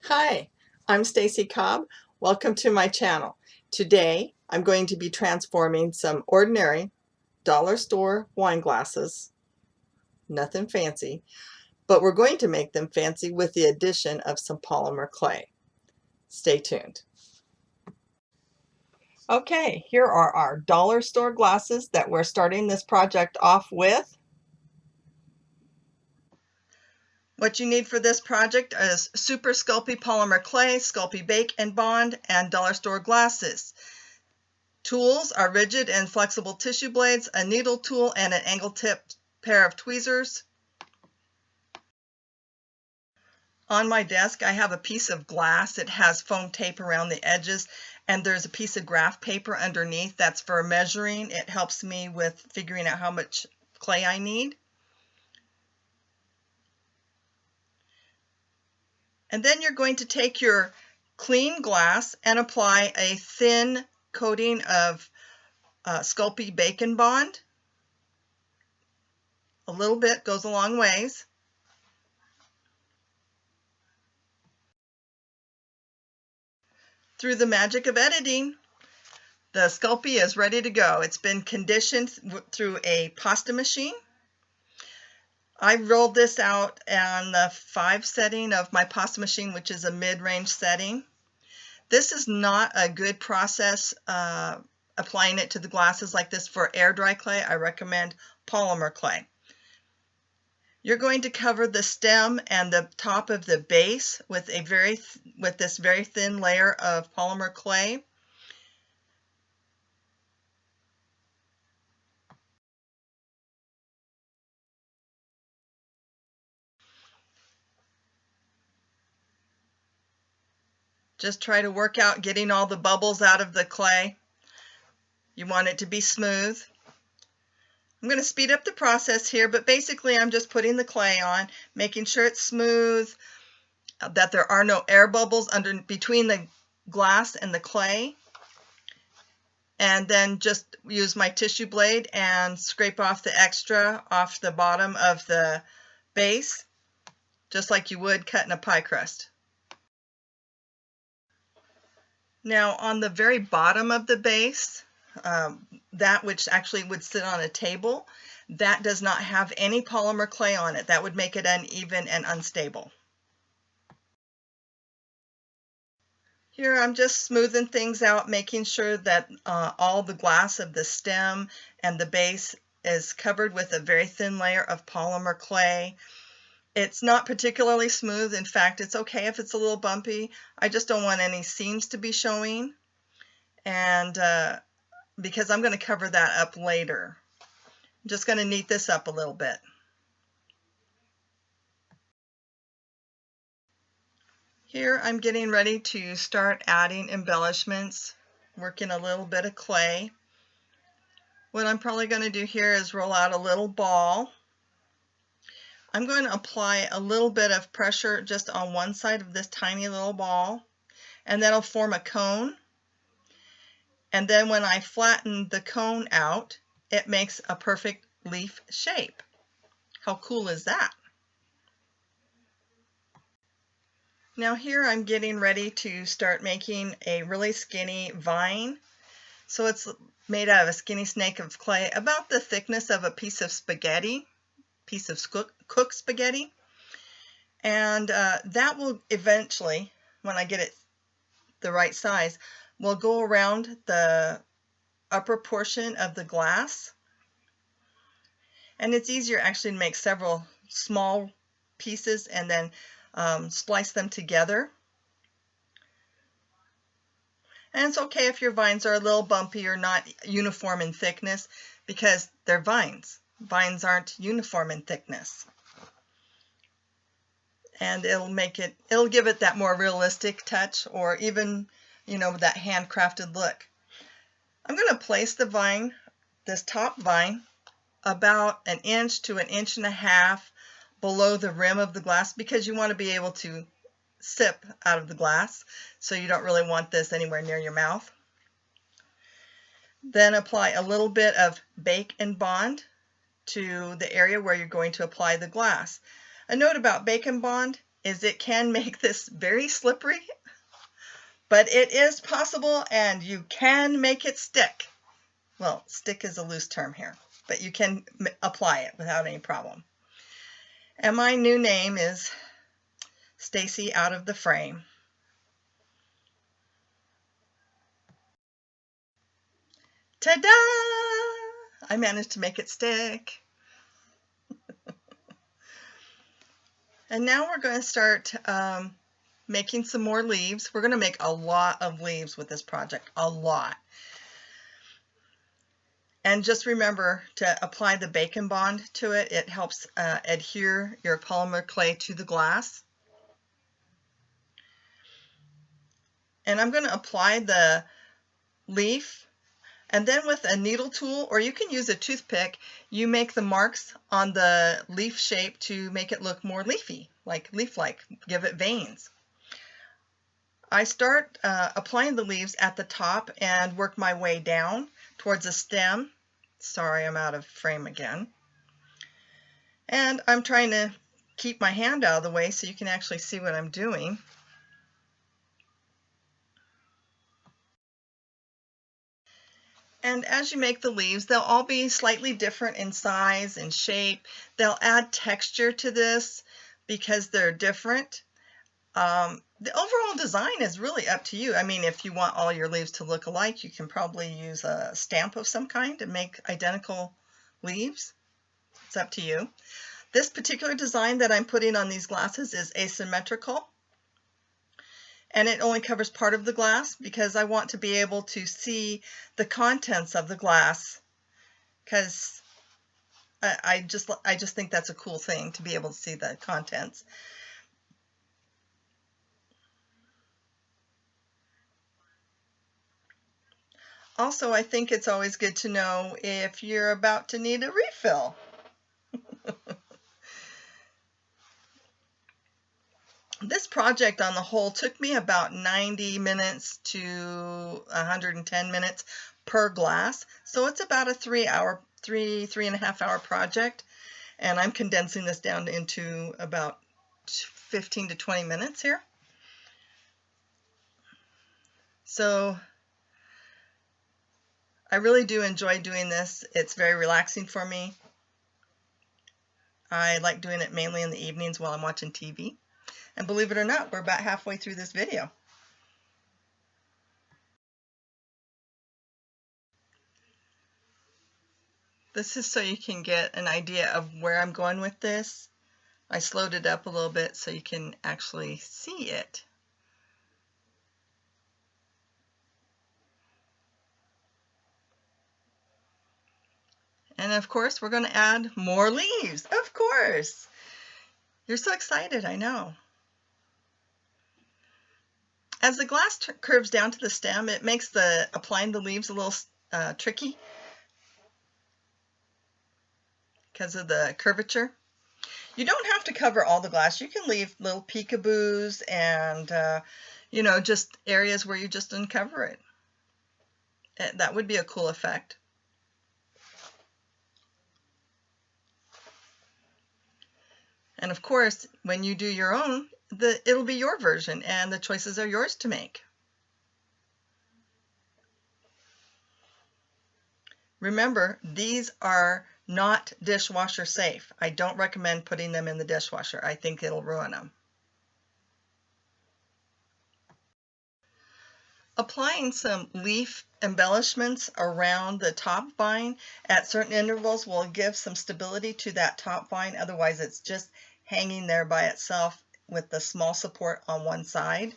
Hi, I'm Stacy Cobb. Welcome to my channel. Today I'm going to be transforming some ordinary dollar store wine glasses, nothing fancy, but we're going to make them fancy with the addition of some polymer clay. Stay tuned. Okay, here are our dollar store glasses that we're starting this project off with. What you need for this project is Super Sculpey polymer clay, Sculpey Bake and Bond, and dollar store glasses. Tools are rigid and flexible tissue blades, a needle tool, and an angle-tipped pair of tweezers. On my desk I have a piece of glass. It has foam tape around the edges, and there's a piece of graph paper underneath. That's for measuring. It helps me with figuring out how much clay I need. And then you're going to take your clean glass and apply a thin coating of Sculpey Bake and Bond. A little bit goes a long ways. Through the magic of editing, the Sculpey is ready to go. It's been conditioned through a pasta machine. I rolled this out on the 5 setting of my pasta machine, which is a mid-range setting. This is not a good process applying it to the glasses like this for air dry clay. I recommend polymer clay. You're going to cover the stem and the top of the base with this very thin layer of polymer clay. Just try to work out getting all the bubbles out of the clay. You want it to be smooth. I'm going to speed up the process here, but basically I'm just putting the clay on, making sure it's smooth, that there are no air bubbles between the glass and the clay. And then just use my tissue blade and scrape off the extra off the bottom of the base, just like you would cutting a pie crust. Now on the very bottom of the base, that which actually would sit on a table, that does not have any polymer clay on it. That would make it uneven and unstable. Here I'm just smoothing things out, making sure that all the glass of the stem and the base is covered with a very thin layer of polymer clay. It's not particularly smooth. In fact, it's okay if it's a little bumpy. I just don't want any seams to be showing, and because I'm going to cover that up later. I'm just going to neat this up a little bit. Here I'm getting ready to start adding embellishments, working a little bit of clay. What I'm probably going to do here is roll out a little ball. I'm going to apply a little bit of pressure just on one side of this tiny little ball, and that'll form a cone. And then when I flatten the cone out, it makes a perfect leaf shape. How cool is that? Now here I'm getting ready to start making a really skinny vine. So it's made out of a skinny snake of clay, about the thickness of a piece of spaghetti, piece of cooked spaghetti. And that will eventually, when I get it the right size, will go around the upper portion of the glass. And it's easier actually to make several small pieces and then splice them together. And it's okay if your vines are a little bumpy or not uniform in thickness, because they're vines. Vines aren't uniform in thickness. And it'll give it that more realistic touch, or even, that handcrafted look. I'm going to place the vine, this top vine, about 1 inch to 1.5 inches below the rim of the glass, because you want to be able to sip out of the glass, so you don't really want this anywhere near your mouth. Then apply a little bit of Bake and Bond to the area where you're going to apply the glass. A note about Bake and Bond, is it can make this very slippery, but it is possible and you can make it stick. Well, stick is a loose term here, but you can apply it without any problem. And my new name is Stacy Out of the Frame. Ta-da! I managed to make it stick. And now we're going to start making some more leaves. We're going to make a lot of leaves with this project, a lot. And just remember to apply the Bake and Bond to it. It helps adhere your polymer clay to the glass. And I'm going to apply the leaf, and then with a needle tool, or you can use a toothpick, you make the marks on the leaf shape to make it look more leafy, like leaf-like, give it veins. I start applying the leaves at the top and work my way down towards the stem. Sorry, I'm out of frame again. And I'm trying to keep my hand out of the way so you can actually see what I'm doing. And as you make the leaves, they'll all be slightly different in size and shape. They'll add texture to this because they're different. The overall design is really up to you. I mean, if you want all your leaves to look alike, you can probably use a stamp of some kind to make identical leaves. It's up to you. This particular design that I'm putting on these glasses is asymmetrical. And it only covers part of the glass because I want to be able to see the contents of the glass, because I just think that's a cool thing to be able to see the contents. Also, I think it's always good to know if you're about to need a refill. This project on the whole took me about 90 minutes to 110 minutes per glass. So it's about a 3.5 hour project. And I'm condensing this down into about 15 to 20 minutes here. So I really do enjoy doing this. It's very relaxing for me. I like doing it mainly in the evenings while I'm watching TV. And believe it or not, we're about halfway through this video. This is so you can get an idea of where I'm going with this. I slowed it up a little bit so you can actually see it. And of course, we're going to add more leaves. Of course. You're so excited, I know. As the glass curves down to the stem, it makes the applying the leaves a little tricky because of the curvature. You don't have to cover all the glass. You can leave little peekaboos and, you know, just areas where you just uncover it. That would be a cool effect. And of course, when you do your own, it'll be your version and the choices are yours to make. Remember, these are not dishwasher safe. I don't recommend putting them in the dishwasher. I think it'll ruin them. Applying some leaf embellishments around the top vine at certain intervals will give some stability to that top vine. Otherwise, it's just hanging there by itself with the small support on one side.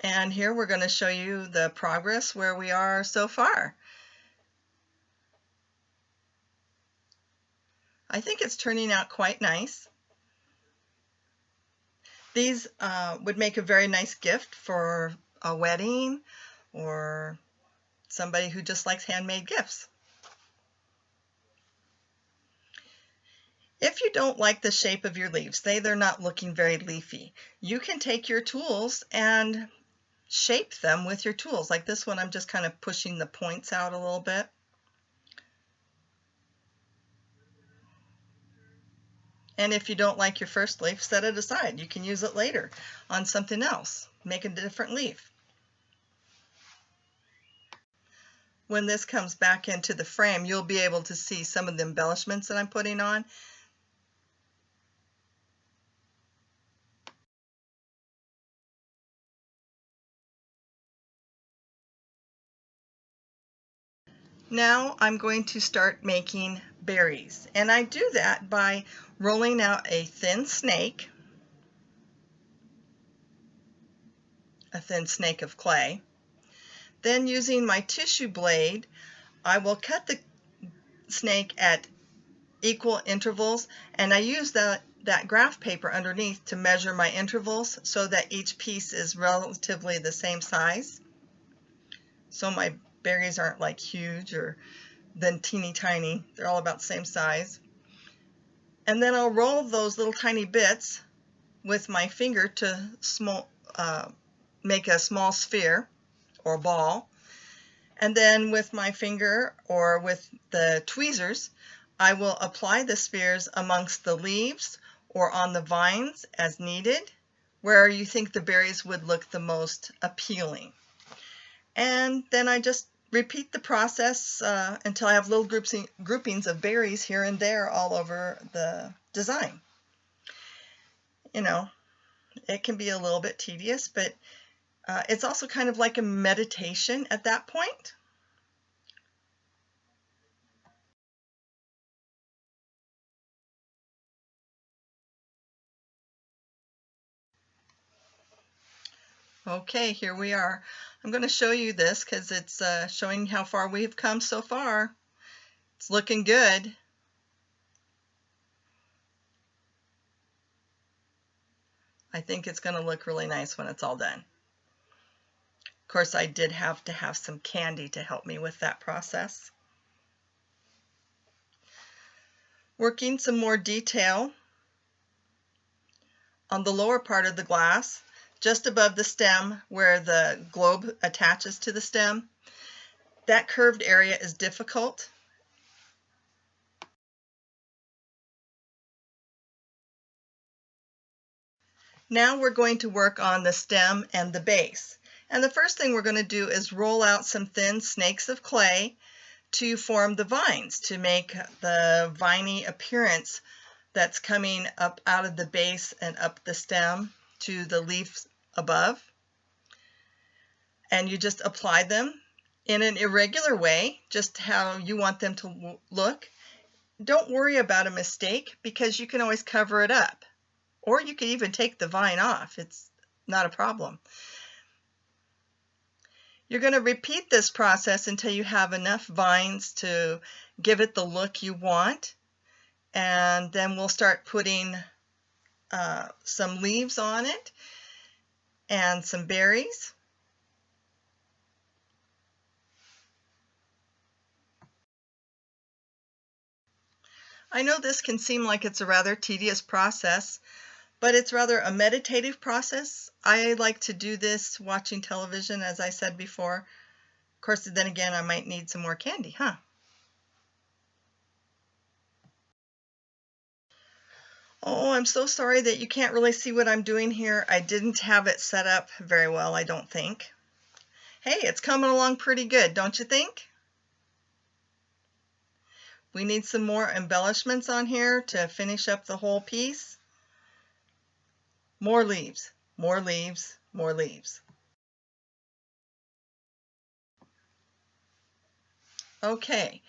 And here we're going to show you the progress where we are so far. I think it's turning out quite nice. These would make a very nice gift for a wedding or somebody who just likes handmade gifts. If you don't like the shape of your leaves, say they're not looking very leafy, you can take your tools and shape them with your tools. Like this one, I'm just kind of pushing the points out a little bit. And if you don't like your first leaf, set it aside. You can use it later on something else. Make a different leaf. When this comes back into the frame, you'll be able to see some of the embellishments that I'm putting on. Now I'm going to start making berries, and I do that by rolling out a thin snake of clay. Then using my tissue blade, I will cut the snake at equal intervals, and I use that graph paper underneath to measure my intervals so that each piece is relatively the same size. So my berries aren't like huge or then teeny tiny. They're all about the same size. And then I'll roll those little tiny bits with my finger to make a small sphere or ball. And then with my finger or with the tweezers, I will apply the spheres amongst the leaves or on the vines as needed, where you think the berries would look the most appealing. And then I just repeat the process until I have little groupings of berries here and there all over the design. You know, it can be a little bit tedious, but it's also kind of like a meditation at that point. Okay, here we are. I'm going to show you this because it's showing how far we've come so far. It's looking good. I think it's going to look really nice when it's all done. Of course, I did have to have some candy to help me with that process. Working some more detail on the lower part of the glass, just above the stem where the globe attaches to the stem. That curved area is difficult. Now we're going to work on the stem and the base. And the first thing we're going to do is roll out some thin snakes of clay to form the vines, to make the viney appearance that's coming up out of the base and up the stem to the leaves above. And you just apply them in an irregular way, just how you want them to look. Don't worry about a mistake because you can always cover it up. Or you could even take the vine off. It's not a problem. You're going to repeat this process until you have enough vines to give it the look you want. And then we'll start putting some leaves on it and some berries. I know this can seem like it's a rather tedious process, but it's rather a meditative process. I like to do this watching television, as I said before. Of course, then again, I might need some more candy, huh? Oh, I'm so sorry that you can't really see what I'm doing here. I didn't have it set up very well, I don't think. Hey, it's coming along pretty good, don't you think? We need some more embellishments on here to finish up the whole piece. More leaves, more leaves, more leaves. Okay,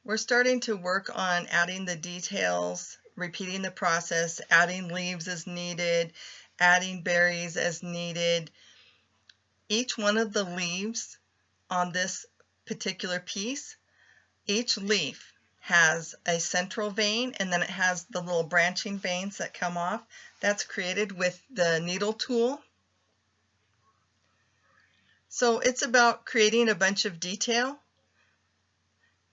we're starting to work on adding the details, repeating the process, adding leaves as needed, adding berries as needed. Each one of the leaves on this particular piece, each leaf has a central vein, and then it has the little branching veins that come off. That's created with the needle tool. So it's about creating a bunch of detail.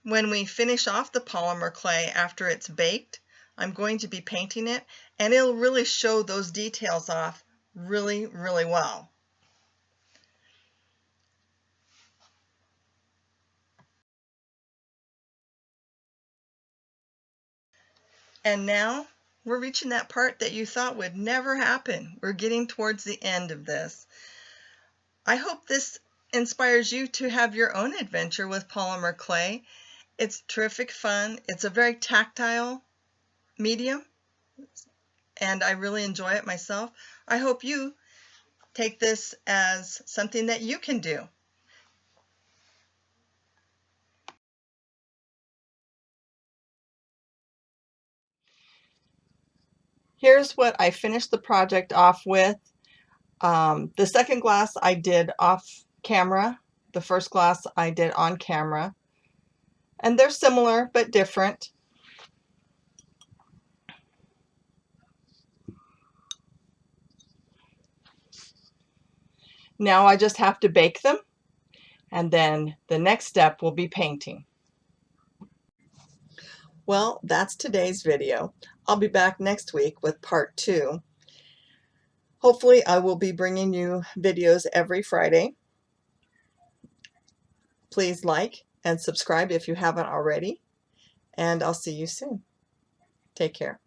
When we finish off the polymer clay after it's baked, I'm going to be painting it, and it'll really show those details off really, really well. And now we're reaching that part that you thought would never happen. We're getting towards the end of this. I hope this inspires you to have your own adventure with polymer clay. It's terrific fun. It's a very tactile medium, and I really enjoy it myself. I hope you take this as something that you can do. Here's what I finished the project off with. The second glass I did off camera. The first glass I did on camera. And they're similar but different. Now I just have to bake them, and then the next step will be painting. Well, that's today's video. I'll be back next week with part 2. Hopefully I will be bringing you videos every Friday. Please like and subscribe if you haven't already, and I'll see you soon. Take care.